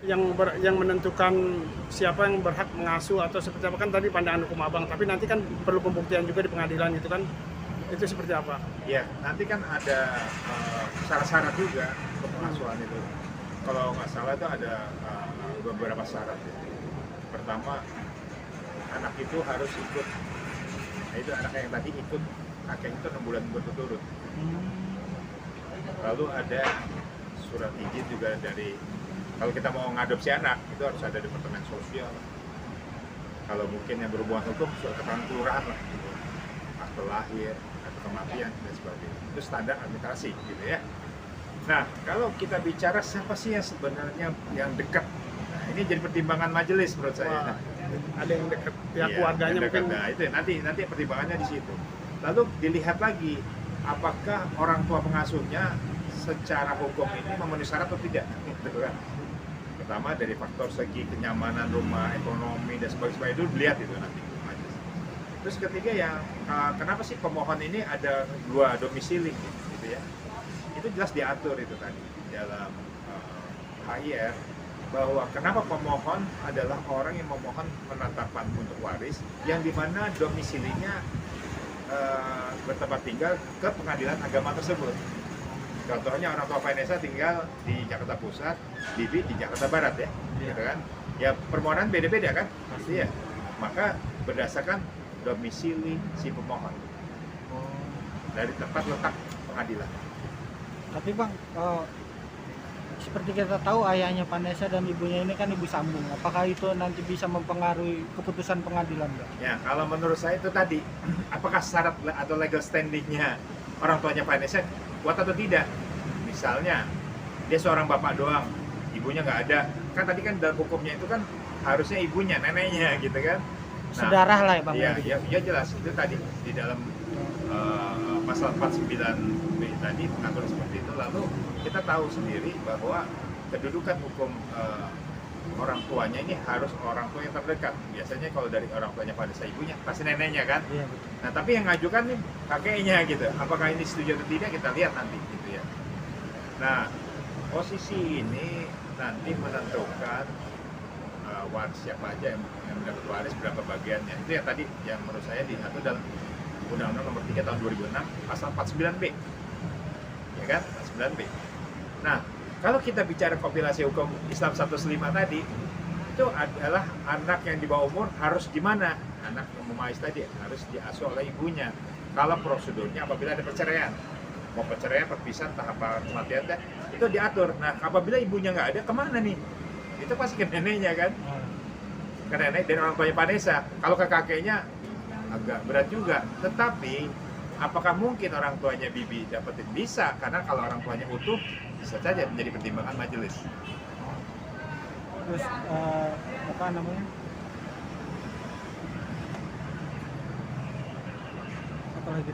yang menentukan siapa yang berhak mengasuh atau seperti apa, kan tadi pandangan hukum abang, tapi nanti kan perlu pembuktian juga di pengadilan gitu kan, itu seperti apa? Ya, nanti kan ada syarat-syarat juga untuk pengasuhan itu. Kalau nggak salah itu ada beberapa syarat. Ya. Pertama, anak itu harus ikut, itu anak yang tadi ikut kakek itu 6 bulan berturut-turut. Lalu ada surat izin juga dari, kalau kita mau ngadopsi anak itu harus ada departemen sosial. Kalau mungkin yang berhubungan hukum, surat keterangan kelurahan lah, gitu. Akte lahir, akte kematian dan sebagainya. Itu standar administrasi, gitu ya. Nah, kalau kita bicara siapa sih yang sebenarnya yang dekat, nah ini jadi pertimbangan majelis menurut saya. Wah, ada yang dekat pihak Iya, keluarganya yang dekat. mungkin. Nah, itu nanti pertimbangannya di situ. Lalu dilihat lagi, apakah orang tua pengasuhnya secara hukum ini memenuhi syarat atau tidak, gitu kan? Pertama dari faktor segi kenyamanan rumah, ekonomi dan sebagainya itu dilihat itu nanti. Terus ketiga yang kenapa sih pemohon ini ada 2 domisili gitu ya? Itu jelas diatur itu tadi dalam HIR bahwa kenapa pemohon adalah orang yang memohon penetapan untuk waris yang dimana domisilinya bertempat tinggal ke pengadilan agama tersebut. Contohnya orang tua Vanessa tinggal di Jakarta Pusat, Bibi di Jakarta Barat ya, gitu kan? Ya permohonan beda-beda kan, pasti ya. Maka berdasarkan domisili si pemohon dari tempat letak pengadilan. Tapi Bang, seperti kita tahu ayahnya Vanessa dan ibunya ini kan ibu sambung. Apakah itu nanti bisa mempengaruhi keputusan pengadilan, Bang? Ya, kalau menurut saya itu tadi, apakah syarat atau legal standingnya orang tuanya Vanessa kuat atau tidak? Misalnya, dia seorang bapak doang, ibunya nggak ada. Kan tadi kan dalam hukumnya itu kan harusnya ibunya, neneknya gitu kan. Nah, Sedarah lah ya Bang? Iya jelas, itu tadi di dalam pasal 49B tadi mengatur seperti itu. Lalu kita tahu sendiri bahwa kedudukan hukum orang tuanya ini harus orang tua yang terdekat. Biasanya kalau dari orang tuanya pada ibunya, pasti neneknya kan. Iya, betul. Nah tapi yang ngajukan nih kakeknya gitu. Apakah ini setuju atau tidak kita lihat nanti gitu ya. Nah posisi ini nanti menentukan waris siapa aja yang mendapat waris, berapa bagiannya. Itu yang tadi yang menurut saya diatur dalam Undang-Undang Nomor 3 Tahun 2006 Pasal 49B, ya kan? 49B. Nah, kalau kita bicara kompilasi hukum Islam 105 tadi, itu adalah anak yang di bawah umur harus gimana? Anak yang memais tadi harus diasuh oleh ibunya. Kalau prosedurnya apabila ada perceraian, mau perceraian, perpisahan, tahapan kematian, itu diatur. Nah, apabila ibunya nggak ada, kemana nih? Itu pasti ke neneknya kan? Ke nenek dan orang tuanya Vanessa. Kalau ke kakeknya agak berat juga. Tetapi apakah mungkin orang tuanya Bibi dapetin? Bisa, karena kalau orang tuanya utuh bisa saja menjadi pertimbangan majelis. Terus apa namanya? Apa lagi?